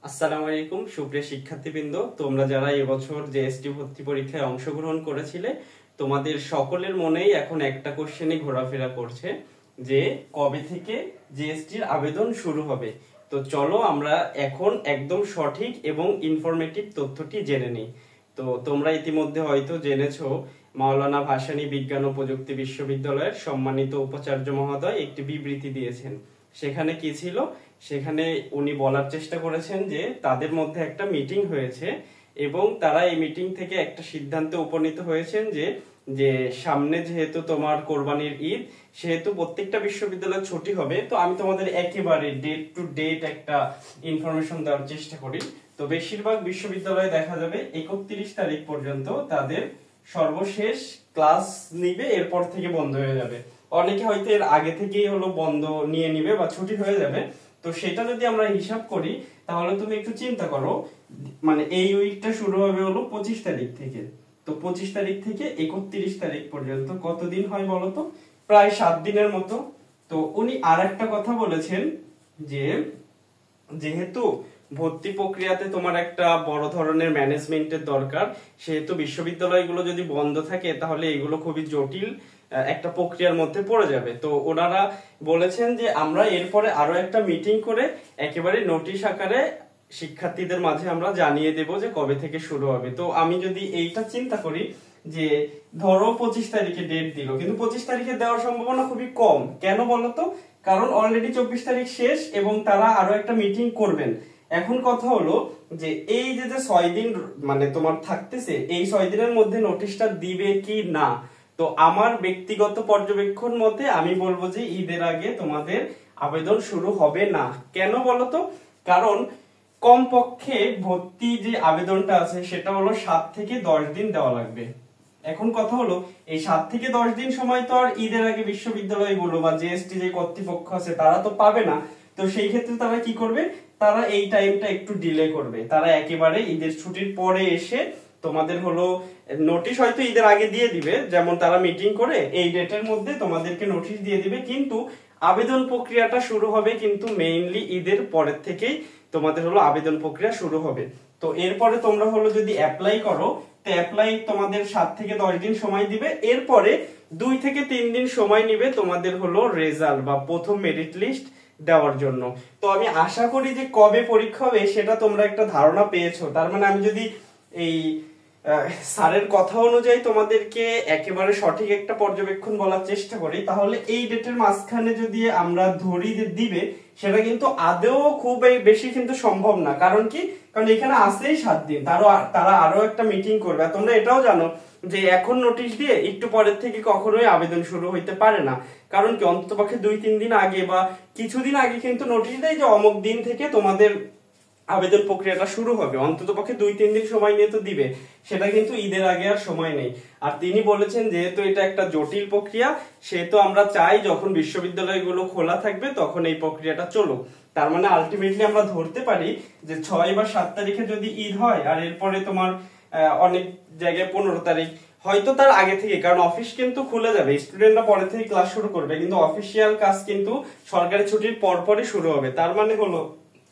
আসসালামু আলাইকুম সুপ্রিয় শিক্ষার্থীবৃন্দ, তোমরা যারা এবছর জেএসটি ভর্তি পরীক্ষায় অংশগ্রহণ করেছিলে তোমাদের সকলের মনেই এখন একটা কোশ্চেনই ঘোরাফেরা করছে যে কবে থেকে জিএসটির আবেদন শুরু হবে। তো চলো আমরা এখন একদম সঠিক এবং ইনফরমেটিভ তথ্যটি জেনে নিই। তো তোমরা ইতিমধ্যে হয়তো জেনেছো মাওলানা ভাসানী বিজ্ঞান ও প্রযুক্তি বিশ্ববিদ্যালয়ের সম্মানিত উপাচার্য মহোদয় একটি বিবৃতি দিয়েছেন। সেখানে কি ছিল? সেখানে উনি বলার চেষ্টা করেছেন যে তাদের মধ্যে একটা মিটিং হয়েছে এবং তারা এই মিটিং থেকে একটা সিদ্ধান্তে উপনীত হয়েছেন যে যে সামনে যেহেতু তোমার কোরবানির ঈদ, সেহেতু প্রত্যেকটা বিশ্ববিদ্যালয় ছুটি হবে। তো আমি তোমাদের একেবারে ডেট টু ডেট একটা ইনফরমেশন দেওয়ার চেষ্টা করি। তো বেশিরভাগ বিশ্ববিদ্যালয়ে দেখা যাবে 31 তারিখ পর্যন্ত তাদের সর্বশেষ ক্লাস নিবে, এরপর থেকে বন্ধ হয়ে যাবে। অনেকে হয়তো এর আগে থেকেই বন্ধ নিয়ে নিবে বা ছুটি হয়ে যাবে। তো সেটা যদি আমরা হিসাব করি তাহলে তুমি একটু চিন্তা করো, মানে এই উইকটা শুরু হবে 25 তারিখ থেকে। তো 25 তারিখ থেকে 31 তারিখ পর্যন্ত কতদিন হয় বলতো? প্রায় 7 দিনের মতো। তো উনি আর একটা কথা বলেছেন যে যেহেতু ভর্তি প্রক্রিয়াতে তোমার একটা বড় ধরনের ম্যানেজমেন্টের দরকার, সেহেতু বিশ্ববিদ্যালয়গুলো যদি বন্ধ থাকে তাহলে এগুলো খুবই জটিল একটা প্রক্রিয়ার মধ্যে পড়ে যাবে। তো ওনারা বলেছেন যে আমরা এরপরে আরো একটা মিটিং করে একেবারে নোটিশ আকারে শিক্ষার্থীদের মাঝে আমরা জানিয়ে দেব যে কবে থেকে শুরু হবে। তো আমি যদি এইটা চিন্তা করি যে ধরো 25 তারিখে ডেট দিল, কিন্তু 25 তারিখে দেওয়ার সম্ভাবনা খুবই কম। কেন বলতো? কারণ অলরেডি 24 তারিখ শেষ এবং তারা আরো একটা মিটিং করবেন। এখন কথা হলো যে এই যে 6 দিন মানে তোমার থাকতেছে, এই 6 দিনের মধ্যে নোটিশটা দিবে কি না। তো আমার ব্যক্তিগত পর্যবেক্ষণ মতে আমি বলবো যে ঈদের আগে তোমাদের আবেদন শুরু হবে না। কেন বলতো? কারণ কমপক্ষে ভর্তি যে আবেদনটা আছে সেটা হলো 7 থেকে 10 দিন দেওয়া লাগবে। এখন কথা হলো এই 7 থেকে 10 দিন সময় তো আর ঈদের আগে বিশ্ববিদ্যালয়গুলো বা জিএসটি যে কর্তৃপক্ষ আছে তারা তো পাবে না। তো সেই ক্ষেত্রে তারা কি করবে? তারা এই টাইমটা একটু ডিলে করবে। তারা একেবারে ঈদের ছুটির পরে এসে তোমাদের নোটিশ হয়তো ঈদের আগে দিয়ে দিবে, যেমন তারা মিটিং করে এই ডেটের মধ্যে তোমাদেরকে নোটিশ দিয়ে দিবে, কিন্তু আবেদন প্রক্রিয়াটা শুরু হবে কিন্তু মেইনলি ঈদের পরের থেকেই তোমাদের আবেদন প্রক্রিয়া শুরু হবে। তো এরপরে তোমরা যদি অ্যাপ্লাই করো, তো অ্যাপ্লাই তোমাদের 7 থেকে 10 দিন সময় দিবে। এরপরে 2 থেকে 3 দিন সময় নিবে তোমাদের রেজাল্ট বা প্রথম মেরিট লিস্ট দেওয়ার জন্য। তো আমি আশা করি যে কবে পরীক্ষা হবে সেটা তোমরা একটা ধারণা পেয়েছো। তার মানে আমি যদি এই স্যারের কথা অনুযায়ী তোমাদেরকে একেবারে সঠিক একটা পর্যবেক্ষণ বলার চেষ্টা করি, তাহলে এই ডেটের মাঝখানে যদি আমরা ধরি যে দিবে, সেটা কিন্তু আদৌ খুব বেশি কিন্তু সম্ভব না। কারণ কি? কারণ এখানে আসেই 7 দিন, তারা আরো একটা মিটিং করবে। তোমরা এটাও জানো যে এখন নোটিশ দিয়ে একটু পরের থেকে কখনোই আবেদন শুরু হইতে পারে না। কারণ কি? অন্ততপক্ষে 2-3 দিন আগে বা কিছুদিন আগে কিন্তু নোটিশ দেয় যে অমুক দিন থেকে তোমাদের আবেদন প্রক্রিয়াটা শুরু হবে। অন্ততপক্ষে 2-3 দিন সময় নিয়ে তো দিবে, সেটা কিন্তু ঈদের আগে আর সময় নেই। আর তিনি বলেছেন যেহেতু এটা একটা জটিল প্রক্রিয়া, সেহেতু আমরা চাই যখন বিশ্ববিদ্যালয়গুলো খোলা থাকবে তখন এই প্রক্রিয়াটা চলুক। তার মানে আলটিমেটলি আমরা ধরতে পারি যে 6 বা 7 তারিখে যদি ঈদ হয় আর এরপরে তোমার অনেক জায়গায় 15 তারিখ, হয়তো তার আগে থেকে, কারণ অফিস কিন্তু খুলে যাবে, স্টুডেন্টরা পরে থেকে ক্লাস শুরু করবে, কিন্তু অফিসিয়াল কাজ কিন্তু সরকারি ছুটির পরপরই শুরু হবে। তার মানে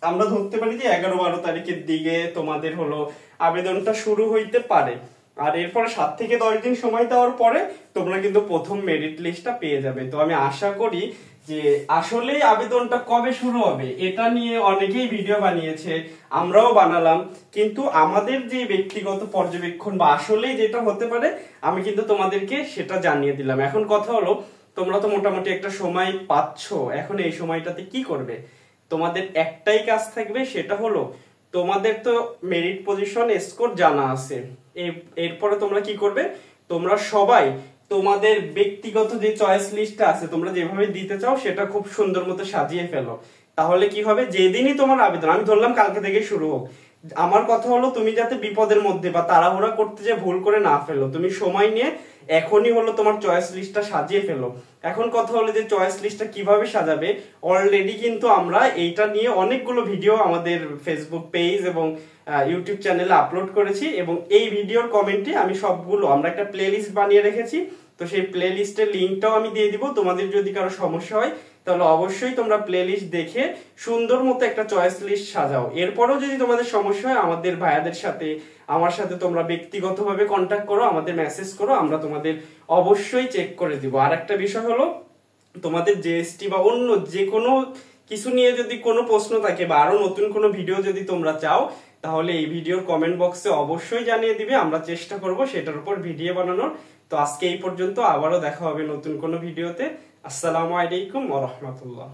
আমরা ধরতে পারি যে 11-12 তারিখের দিকে তোমাদের আবেদনটা শুরু হইতে পারে। আর এরপরে 7 থেকে 10 দিন সময় দেওয়ার পরে তোমরা কিন্তু প্রথম মেরিট লিস্টটা পেয়ে যাবে। তো আমি আশা করি যে আসলেই আবেদনটা কবে শুরু হবে এটা নিয়ে অনেকেই ভিডিও বানিয়েছে, আমরাও বানালাম, কিন্তু আমাদের যে ব্যক্তিগত পর্যবেক্ষণ বা আসলেই যেটা হতে পারে আমি কিন্তু তোমাদেরকে সেটা জানিয়ে দিলাম। এখন কথা হলো তোমরা তো মোটামুটি একটা সময় পাচ্ছ, এখন এই সময়টাতে কি করবে? তোমাদের একটাই কাজ থাকবে, সেটা হলো তোমাদের তো মেরিট পজিশন স্কোর জানা আছে। এরপরে তোমরা কি করবে? তোমরা সবাই তোমাদের ব্যক্তিগত যে চয়েস লিস্টটা আছে তোমরা যেভাবে দিতে চাও সেটা খুব সুন্দর মতো সাজিয়ে ফেলো। তাহলে কি হবে? যেদিনই তোমার আবেদন, আমি ধরলাম কালকে থেকে শুরু হোক, আমার কথা হলো তুমি যাতে বিপদের মধ্যে বা তাড়াহুড়া করতে যে ভুল করে না ফেলো, তুমি সময় নিয়ে এখনই তোমার চয়েস লিস্টটা সাজিয়ে ফেলো। এখন কথা হলো যে চয়েস লিস্টটা কিভাবে সাজাবে, অলরেডি কিন্তু আমরা এইটা নিয়ে অনেকগুলো ভিডিও আমাদের ফেসবুক পেজ এবং ইউটিউব চ্যানেলে আপলোড করেছি, এবং এই ভিডিওর কমেন্টে আমি সবগুলো আমরা একটা প্লে লিস্ট বানিয়ে রেখেছি। তো সেই প্লে লিস্টের লিঙ্কটাও আমি দিয়ে দিব, তোমাদের যদি কারো সমস্যা হয় তাহলে অবশ্যই তোমরা প্লেলিস্ট দেখে সুন্দর মতো একটা চয়েস লিস্ট সাজাও। এরপরও যদি তোমাদের সমস্যা হয় আমাদের ভাইয়াদের সাথে, আমার সাথে তোমরা ব্যক্তিগতভাবে কন্ট্যাক্ট করো, আমাদের মেসেজ করো, আমরা তোমাদের অবশ্যই চেক করে দিব। আর একটা বিষয় হলো, তোমাদের জিএসটি বা অন্য যে কোনো কিছু নিয়ে যদি কোনো প্রশ্ন থাকে বা আরো নতুন কোনো ভিডিও যদি তোমরা চাও, তাহলে এই ভিডিওর কমেন্ট বক্সে অবশ্যই জানিয়ে দিবে, আমরা চেষ্টা করব সেটার উপর ভিডিও বানানোর। তো আজকে এই পর্যন্ত, আবারও দেখা হবে নতুন কোনো ভিডিওতে। আসসালামু আলাইকুম ওয়া রাহমাতুল্লাহ।